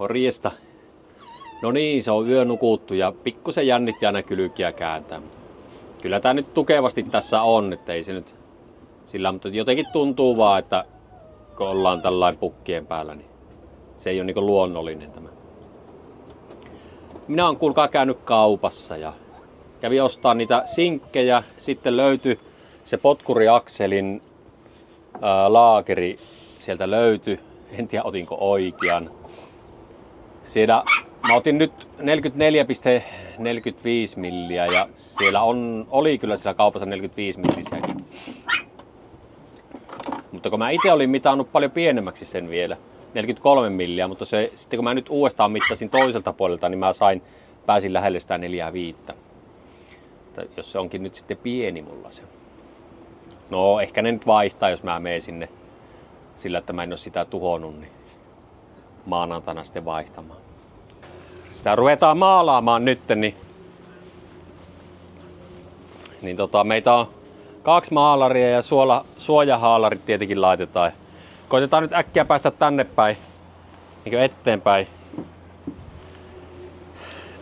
Morjesta. No niin, se on yö nukuttu ja pikkusen jännitti aina kylkiä kääntää. Kyllä tää nyt tukevasti tässä on, että ei se nyt sillä, mutta jotenkin tuntuu vaan, että kun ollaan tällainen pukkien päällä, niin se ei ole niinku luonnollinen tämä. Minä olen kuulkaa käynyt kaupassa ja kävin ostaa niitä sinkkejä. Sitten löytyi se potkuriakselin laakeri. Sieltä löytyi. En tiedä otinko oikean. Siellä mä otin nyt 44,45 milliä ja siellä oli kyllä siellä kaupassa 45 millisiäkin. Mutta kun mä itse olin mitannut paljon pienemmäksi sen vielä, 43 milliä, mutta sitten kun mä nyt uudestaan mittasin toiselta puolelta, niin pääsin lähelle sitä 45. Jos se onkin nyt sitten pieni mulla se. No ehkä ne nyt vaihtaa, jos mä menen sinne sillä, että mä en ole sitä tuhonnut, niin maanantaina sitten vaihtamaan. Sitä ruvetaan maalaamaan nyt, niin meitä on 2 maalaria ja suojahaalarit tietenkin laitetaan. Koitetaan nyt äkkiä päästä tänne päin, niin eteenpäin.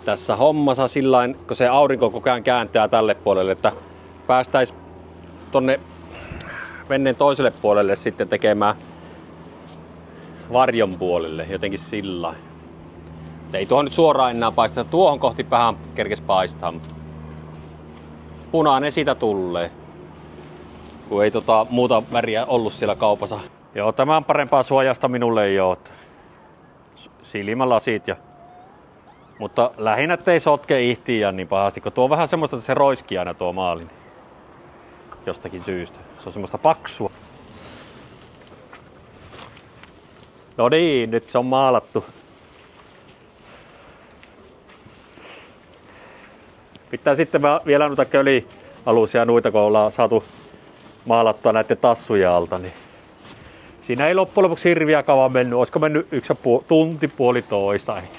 Tässä hommassa sillain, kun se aurinko koko ajan kääntää tälle puolelle, että päästäis tonne veneen toiselle puolelle sitten tekemään varjon puolelle, jotenkin sillain. Ei tuohon nyt suoraan enää paisteta, tuohon kohti vähän kerkes paistaa, mutta punainen siitä tulee, kun ei muuta väriä ollut siellä kaupassa. Joo, tämä on parempaa suojasta minulle ei oo. Silmälasit mutta lähinnä ettei sotke ihtiä niin pahasti, kun tuo on vähän semmoista, että se roiskii aina tuo maali. Jostakin syystä. Se on semmoista paksua. No niin, nyt se on maalattu. Pitää sitten vielä noita kölialusia noita, kun ollaan saatu maalattua näiden tassujen alta. Niin siinä ei loppujen lopuksi hirviä kauan mennyt. Olisiko mennyt 1,5 tunti puolitoista ehkä.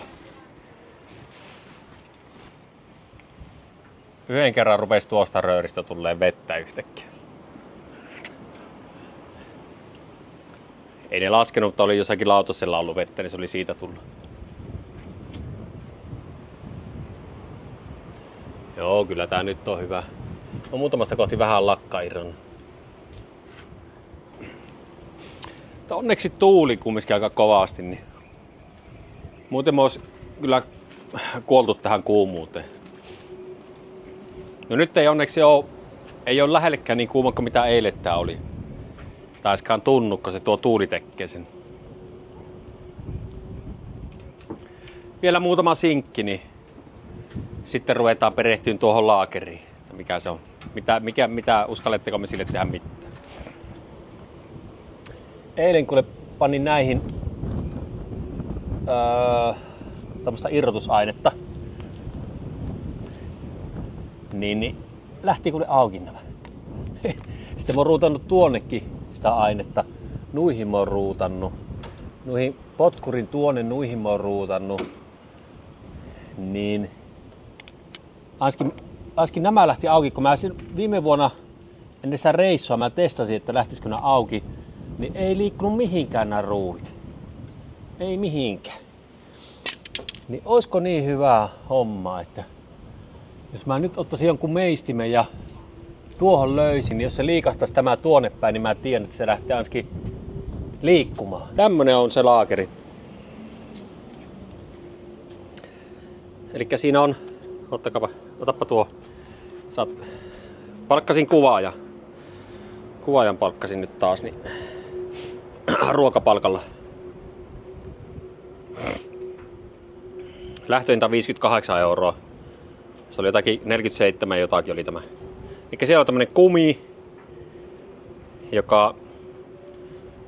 Yhden kerran rupesi tuosta rööristä tulleen vettä yhtäkkiä. Ei ne laskenut, mutta oli jossakin lautasella ollut vettä, niin se oli siitä tullut. Joo, kyllä tää nyt on hyvä. On muutamasta kohti vähän lakka irronnut. Onneksi tuuli kumminkin aika kovasti, niin muuten mä ois kyllä kuoltu tähän kuumuuteen. No nyt ei onneksi ei ole lähellekään niin kuuma kuin mitä eilen tää oli. Taiskaan tunnu, kun se tuo tuuli tekee sen. Vielä muutama sinkki, niin sitten ruvetaan perehtyyn tuohon laakeriin. Mikä se on? Mitä uskalletteko me sille tehdä mitään? Eilen kun panin näihin tämmöistä irrotusainetta, niin lähti kuule auki nämä. Sitten mä oon ruutannut tuonnekin sitä ainetta. Nuihin mä oon ruutannut. Nuihin potkurin tuonne, nuihin mä oon ruutannut. Niin ainakin nämä lähti auki, kun mä viime vuonna ennen sitä reissua mä testasin, että lähtisikö nämä auki, niin ei liikkunut mihinkään nämä ruuvit. Ei mihinkään. Niin oisko niin hyvää hommaa, että jos mä nyt ottaisin jonkun meistimen ja tuohon löysin, niin jos se liikahtaisi tämä tuonne päin, niin mä tiedän, että se lähtee ainakin liikkumaan. Tämmönen on se laakeri. Elikkä siinä on, otappa tuo, palkkasin kuvaajan palkkasin nyt taas, niin ruokapalkalla. Lähtöhinta 58 €. Se oli jotakin 47 jotakin oli tämä. Elikkä siellä on tämmönen kumi,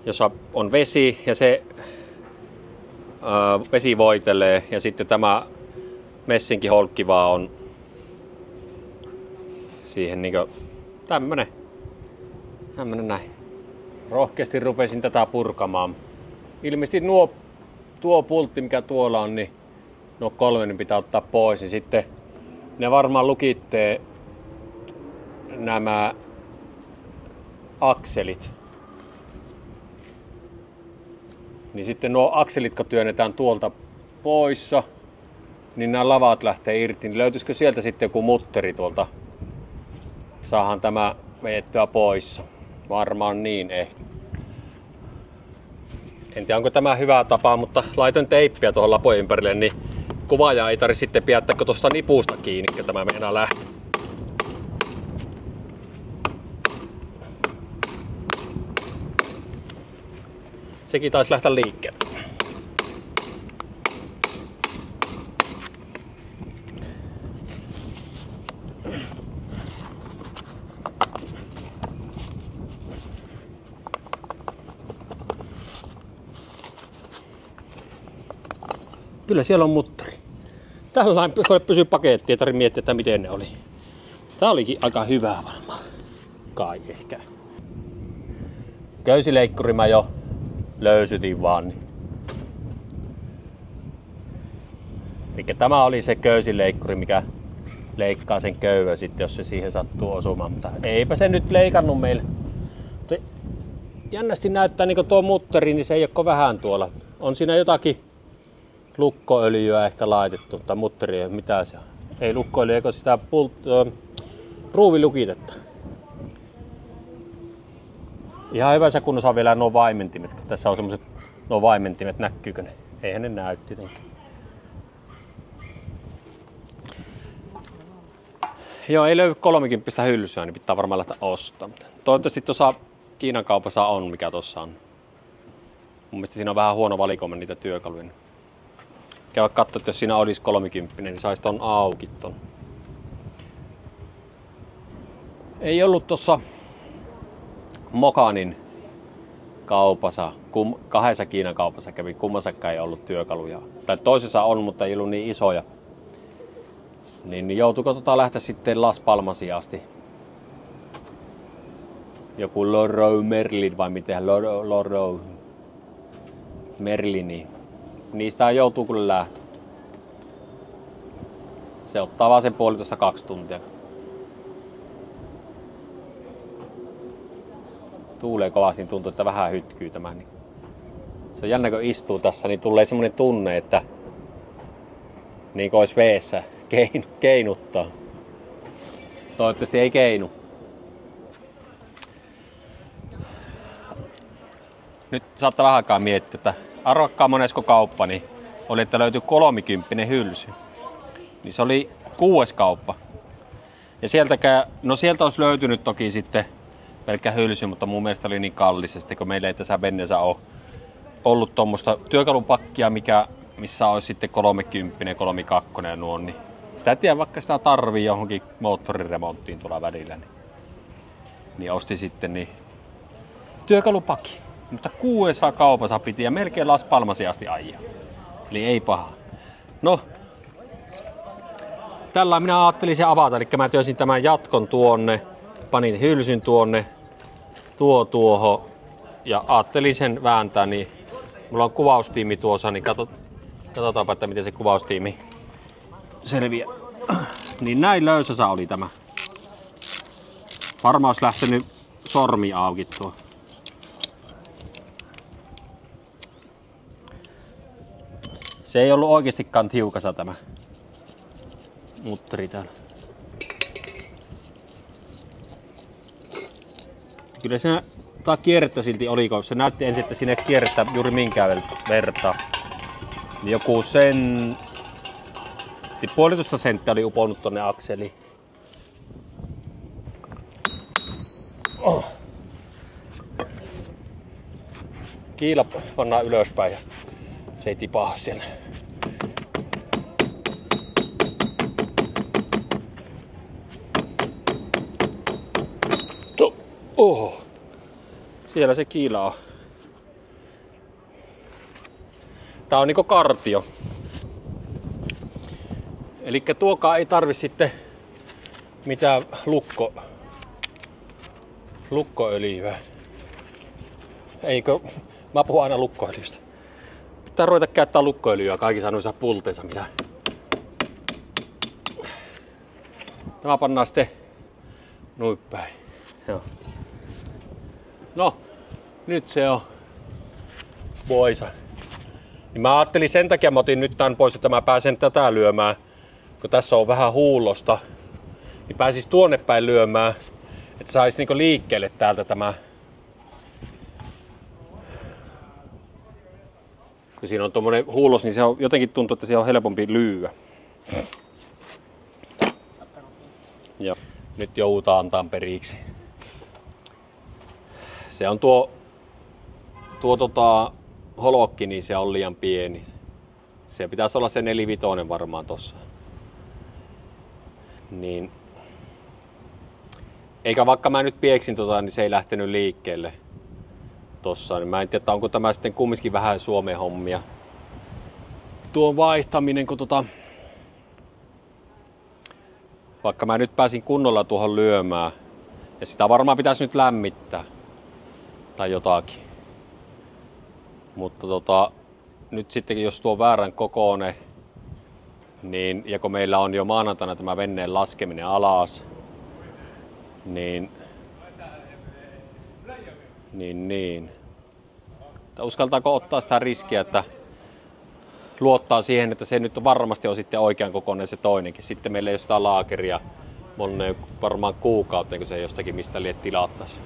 jossa on vesi ja se vesi voitelee ja sitten tämä messinkin holkki vaan on siihen niinkö tämmönen näin. Rohkeasti rupesin tätä purkamaan. Ilmeisesti tuo pultti mikä tuolla on, niin nuo 3 niin pitää ottaa pois ja sitten ne varmaan lukittee nämä akselit. Niin sitten nuo akselit kun työnnetään tuolta poissa, niin nämä lavat lähtee irti. Niin löytyisikö sieltä sitten joku mutteri tuolta? Saahan tämä veettyä poissa. Varmaan niin ehkä. En tiedä onko tämä hyvä tapa, mutta laitoin teippiä tuohon lapojen ympärille, niin kuvaaja ei tarvitse sitten pidättääkö tuosta nipusta kiinni, kun tämä meinaa lähteä. Sekin taisi lähteä liikkeelle. Kyllä siellä on mutteri. Tällainen pysyy paketti, ei tarvitse miettiä, että miten ne oli. Tää olikin aika hyvää varmaan. Kai ehkä. Köysileikkuri mä jo löysytin vaan. Niin. Elikkä tämä oli se köysileikkuri, mikä leikkaa sen köyvön sitten, jos se siihen sattuu osumaan. Mutta eipä se nyt leikannut meille. Mutta jännästi näyttää niin kuin tuo mutteri, niin se ei ole vähän tuolla. On siinä jotakin lukkoöljyä ehkä laitettu, tai mutteria, mitä se on. Ei lukkoöljyä, eikö sitä ruuvilukitetta. Ihan hyvässä kunnossa on vielä nuo vaimentimet, kun tässä on semmoset nuo vaimentimet, näkyykö ne? Eihän ne näy tietenkin. Joo, ei löydy 30 hylsyä, niin pitää varmaan lähteä ostamaan. Toivottavasti tuossa Kiinan kaupassa on, mikä tuossa on. Mun mielestä siinä on vähän huono valikoima niitä työkaluja. Käydä katsoa, että jos siinä olisi 30, niin saisi ton auki ton. Ei ollut tuossa Mokanin kaupassa, kahdessa Kiinan kaupassa kävi, kummassakaan ei ollut työkaluja. Tai toisessa on, mutta ei ollut niin isoja. Niin joutuiko lähteä sitten Las Palmasiin asti? Joku Leroy Merlin vai miten? Leroy Merlini. Niistä joutuu kyllä lähteä. Se ottaa vaan sen 1,5–2 tuntia. Tuulee kovasti, niin tuntuu, että vähän hytkyy tämä. Se on jännä, kun istuu tässä, niin tulee semmoinen tunne, että niin kuin olisi veessä keinuttaa. Toivottavasti ei keinu. Nyt saattaa vähän aikaa miettiä, että arvakkaa monesko kauppa, niin oli, että löytyi 30 hylsy. Niin se oli 6. kauppa. Ja sieltä olisi löytynyt toki sitten pelkkä hylsy, mutta mun mielestä oli niin kallis, että kun meillä ei tässä Venneessä ole ollut tuommoista työkalupakkia, missä olisi sitten 30, 32 ja nuo, niin sitä tiedä, vaikka sitä tarvii johonkin moottoriremonttiin tuolla välillä, niin osti sitten niin työkalupakki. Mutta 6 kaupassa piti ja melkein Las Palmasiin asti ajaa. Eli ei paha. No, tällä minä ajattelin se avata, eli mä työsin tämän jatkon tuonne, panin hylsyn tuonne, tuohon ja ajattelin sen vääntää, niin mulla on kuvaustiimi tuossa, niin katsotaanpa, että miten se kuvaustiimi selviää. Niin näin löysässä oli tämä. Varmaan olisi lähtenyt sormi auki tuo. Se ei ollut oikeastikaan tiukassa tämä mutteri täällä. Kyllä siinä kierrettä silti oli, kun se näytti ensin, että siinä ei kierrettä juuri minkään vertaa. Joku puolitoista senttiä oli uponnut tonne akseliin. Oh. Kiila pannaan ylöspäin ja se ei tipaa siellä. Oh. Siellä se kiila on. Tää on niinku kartio. Elikkä tuokaan ei tarvi sitten mitään lukkoöljyä. Eikö? Mä puhun aina lukkoöljystä. Pitää ruveta käyttää lukkoöljyä kaikissa noissa pulteissa, missä. Tämä pannaan sitten noin päin. Joo. No, nyt se on voisa Niin mä ajattelin sen takia, mä otin nyt tän pois, että mä pääsen tätä lyömään. Kun tässä on vähän huullosta, niin pääsis tuonne päin lyömään, että sais niinku liikkeelle täältä tämä. Kun siinä on tommonen huullos, niin se on, jotenkin tuntuu, että se on helpompi lyödä. Ja nyt joudutaan antaa periksi. Se on tuo holokki, niin se on liian pieni. Se pitäisi olla se 4-5 varmaan tossa. Niin. Eikä vaikka mä nyt pieksin niin se ei lähtenyt liikkeelle tossa. Niin mä en tiedä, onko tämä sitten kumminkin vähän Suomen hommia. Tuon vaihtaminen, kun vaikka mä nyt pääsin kunnolla tuohon lyömään. Ja sitä varmaan pitäisi nyt lämmittää. Tai jotakin. Mutta nyt sitten jos tuo väärän kokoinen, niin, ja kun meillä on jo maanantaina tämä veneen laskeminen alas, niin. Uskaltaako ottaa sitä riskiä, että luottaa siihen, että se nyt varmasti on sitten oikean kokoinen se toinenkin. Sitten meillä ei ole sitä laakeria monen varmaan kuukauteen, kun se jostakin mistä liet tilattaisi.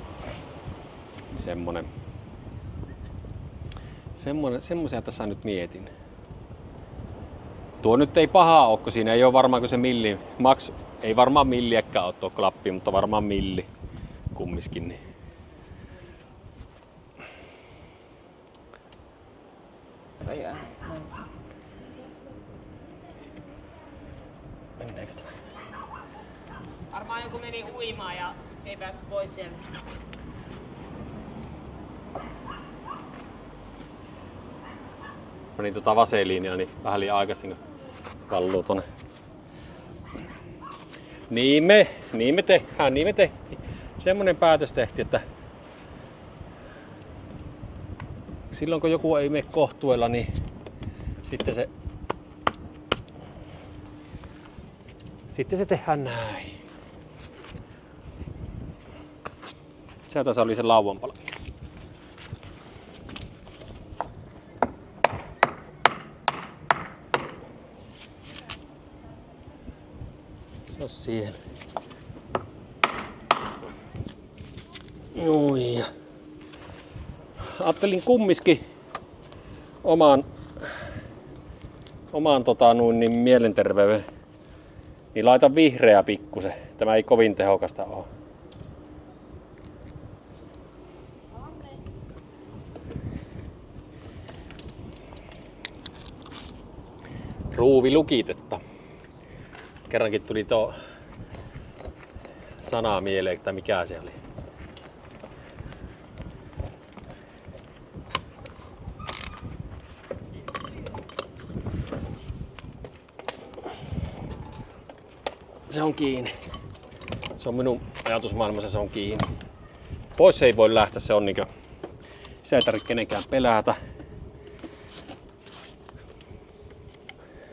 Semmoisia tässä nyt mietin. Tuo nyt ei pahaa ole, kun siinä ei ole varmaan kuin se milli. Ei varmaan milliäkään ole tuo klappi, mutta varmaan milli kumminkin. Niin. Mennäänkö tämä? Varmaan joku meni uimaan ja sit se ei päässyt pois sieltä. Menin vaseliinia, niin vähän liian aikaisesti kun kalluu tonne. Niin me tehdään. Semmonen päätös tehtiin, että silloin kun joku ei mene kohtuella, niin sitten se tehdään näin. Se tässä oli se lauanpala. Se on siellä. Oi. Ajattelin kumminkin oman niin mielenterveyden. Niin laitan vihreä pikkusen. Tämä ei kovin tehokasta ole. Ruuvilukitetta. Kerrankin tuli tuo sana mieleen, että mikä se oli. Se on kiinni. Se on minun ajatusmaailmassa, se on kiinni. Pois ei voi lähteä, se on niinkö. Sitä ei tarvitse kenenkään pelätä.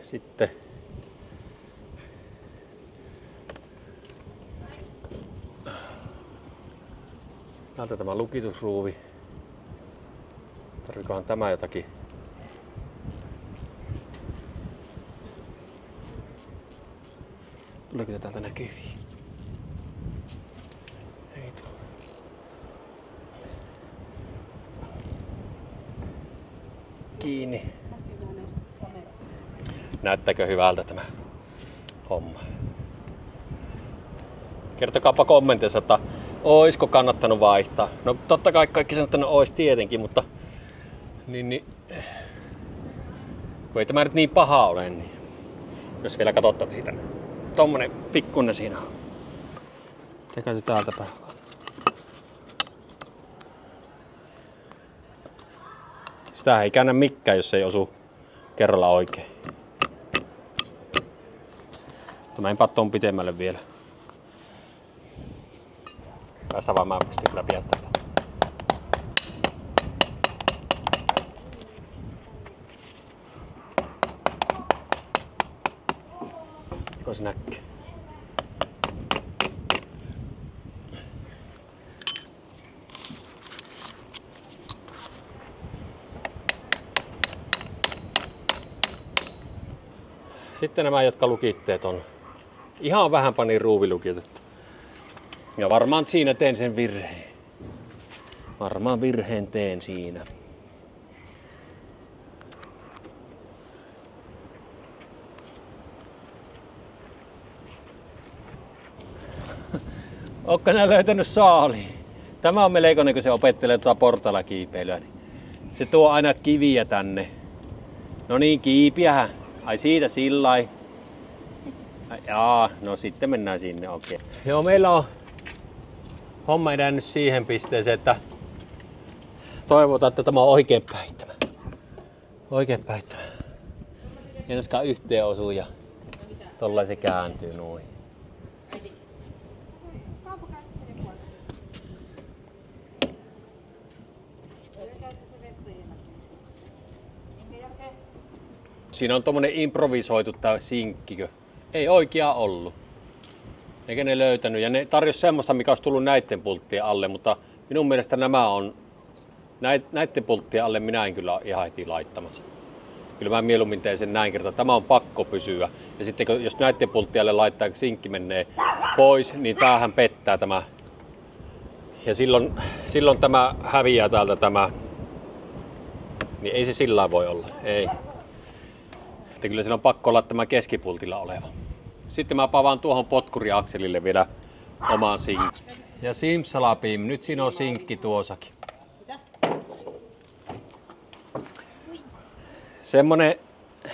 Sitten täältä tämä lukitusruuvi. Tarvikohan tämä jotakin? Tuleeko täältä näkyviin? Ei tule. Kiinni. Näyttääkö hyvältä tämä homma? Kertokaapa kommenteissa, että oisko kannattanut vaihtaa. No totta kai kaikki sanoo, että no ois tietenkin, mutta niin, kun ei tämä nyt niin paha ole, niin jos vielä katsotaan siitä, tommonen pikkunen siinä on. Tekä se täältä päin. Sitä ei käännä mikään, jos ei osu kerralla oikein. Mä en pattoon pitemmälle vielä. Päästä vaan, mä pystyn kyllä pidättämään sitä. Joko se näkyy? Sitten nämä, jotka lukitteet on ihan vähän pani ruuvilukitettu. Ja varmaan siinä teen sen virheen. Varmaan virheen teen siinä. Ootko nää löytänyt saaliin? Tämä on melkoinen, kun se opettelee portailla kiipeilyä. Niin se tuo aina kiviä tänne. No niin, kiipiähän. Ai siitä sillai. Jaa, no sitten mennään sinne, okei. Joo, meillä on homma edennyt siihen pisteeseen, että toivotaan, että tämä on oikein päittämä. Oikein päittämä. Ennäskaan yhteen osuu ja tollain se kääntyy noin. Siinä on tommonen improvisoitu tää sinkkikö. Ei oikea ollut. Eikä ne löytänyt. Ja ne tarjosi semmoista, mikä olisi tullut näitten pulttien alle, mutta minun mielestä nämä on näitten pulttien alle minä en kyllä ihan heti laittamassa. Kyllä mä mieluummin teen sen näin kertaa. Tämä on pakko pysyä. Ja sitten jos näitten pulttien alle laittaa, kun sinkki menee pois, niin tämähän pettää tämä. Ja silloin tämä häviää täältä tämä. Niin ei se sillä voi olla. Ei. Että kyllä siinä on pakko olla tämä keskipultilla oleva. Sitten mä pavaan tuohon potkuriakselille vielä omaan sinkki. Ja simsalabim, nyt siinä on sinkki tuossakin. Semmonen,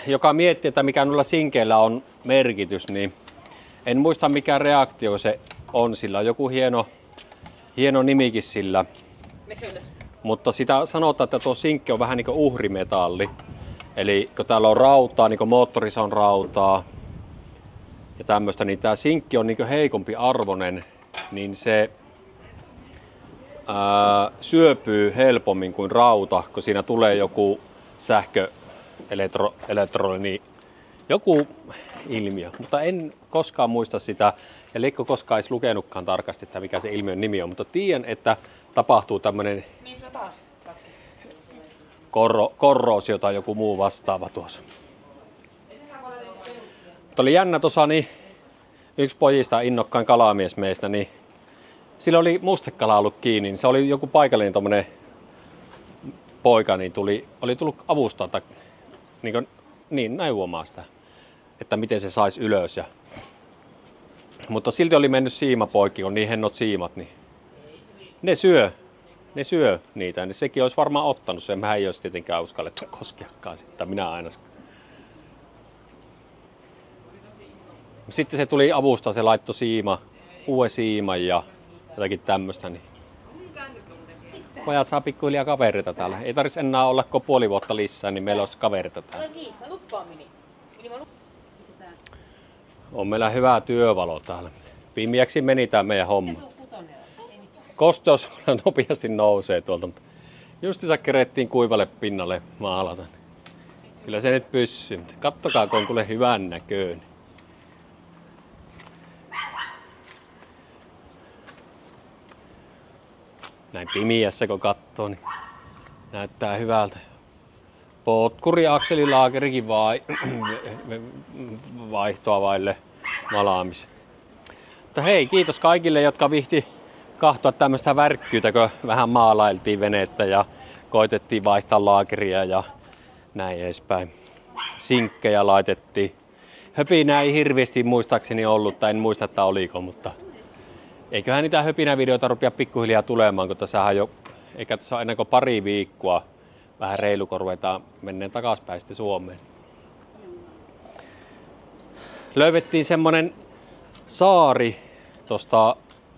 joka miettii, että mikä noilla sinkeillä on merkitys, niin en muista mikä reaktio se on. Sillä on joku hieno nimikin sillä. Mutta sitä sanotaan, että tuo sinkki on vähän niin kuin uhrimetalli. Eli kun täällä on rautaa, niin kuin moottorissa on rautaa ja tämmöistä, niin tämä sinkki on niin kuin heikompi arvoinen, niin se syöpyy helpommin kuin rauta, kun siinä tulee joku elektroni, joku ilmiö. Mutta en koskaan muista sitä, ja Likko koskaan edes lukenutkaan tarkasti, että mikä se ilmiön nimi on, mutta tiedän, että tapahtuu tämmöinen korroosio tai joku muu vastaava tuossa. Mutta oli jännä tuossa, niin yksi pojista, innokkain kalamies meistä, niin sillä oli mustekala ollut kiinni, niin se oli joku paikallinen tommonen poika, niin oli tullut avustaa, niin neuvomaan sitä, että miten se saisi ylös. Mutta silti oli mennyt siima poikki, kun niin hennot siimat, niin ne syö niitä, niin sekin olisi varmaan ottanut sen. Mehän ei olisi tietenkään uskallettu koskeakaan sitä, minä ainakaan. Sitten se tuli avustaa, se laittoi uuden siiman ja jotakin tämmöistä. Niin pojat saa pikkuhiljaa kavereita täällä. Ei tarvitsisi enää olla kuin puoli vuotta lisää, niin meillä olisi kavereita täällä. On meillä hyvä työvalo täällä. Pimiäksi meni tää meidän homma. Kosteus nopeasti nousee tuolta. Justiinsa kerettiin kuivalle pinnalle maalata. Kyllä se nyt pyssyy. Kattokaa, kun on kuule hyvän näköinen. Näin pimiässä kun katsoo, niin näyttää hyvältä. Potkuriakselilaakerikin vaihtoa vaille malaamis. Mutta hei, kiitos kaikille, jotka vihti kahtoa tämmöistä värkkyyttä, kun vähän maalailtiin venettä ja koitettiin vaihtaa laakeria ja näin edespäin. Sinkkejä laitettiin. Höpinää ei hirveästi muistaakseni ollut, tai en muista, että oliko, mutta eiköhän niitä höpinävideoita rupea pikkuhiljaa tulemaan, kun tässä jo, eikä tässä ole ennen kuin pari viikkoa vähän reilu, kun ruvetaan menneen takaspäin sitten Suomeen. Löydettiin semmonen saari tuosta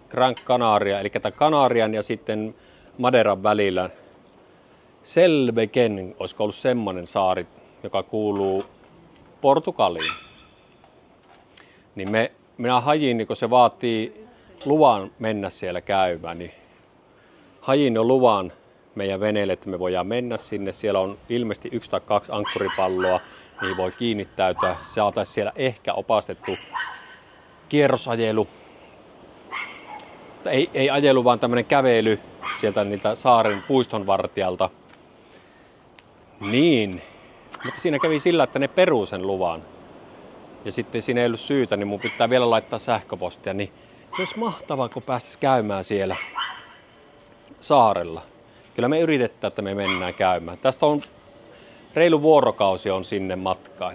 Gran Canaria, eli Kanarian ja sitten Madeiran välillä. Selveken, olisiko ollut semmoinen saari, joka kuuluu Portugaliin. Niin minä hajin, niin kun se vaatii luvan mennä siellä käymään, niin hajin jo luvan meidän veneelle, että me voidaan mennä sinne. Siellä on ilmeisesti 1 tai 2 ankkuripalloa, mihin voi kiinnittäytyä. Saataisiin siellä ehkä opastettu kierrosajelu. Ei ajelu, vaan tämmöinen kävely sieltä niiltä saaren puiston vartijalta. Niin, mutta siinä kävi sillä, että ne peruu sen luvan. ja sitten siinä ei ollut syytä, niin mun pitää vielä laittaa sähköpostia, niin se olisi mahtavaa, kun päästäisiin käymään siellä saarella. Kyllä me yritetään, että me mennään käymään. Tästä on reilu vuorokausi on sinne matkaa.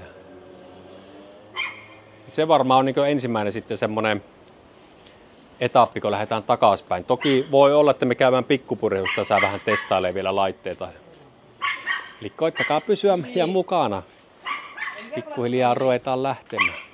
Se varmaan on niin ensimmäinen sitten semmoinen etappi, kun lähdetään takaspäin. Toki voi olla, että me käydään Pikkupurjehusta ja vähän testailee vielä laitteita. Eli koittakaa pysyä meidän mukana. Pikkuhiljaa ruvetaan lähtemään.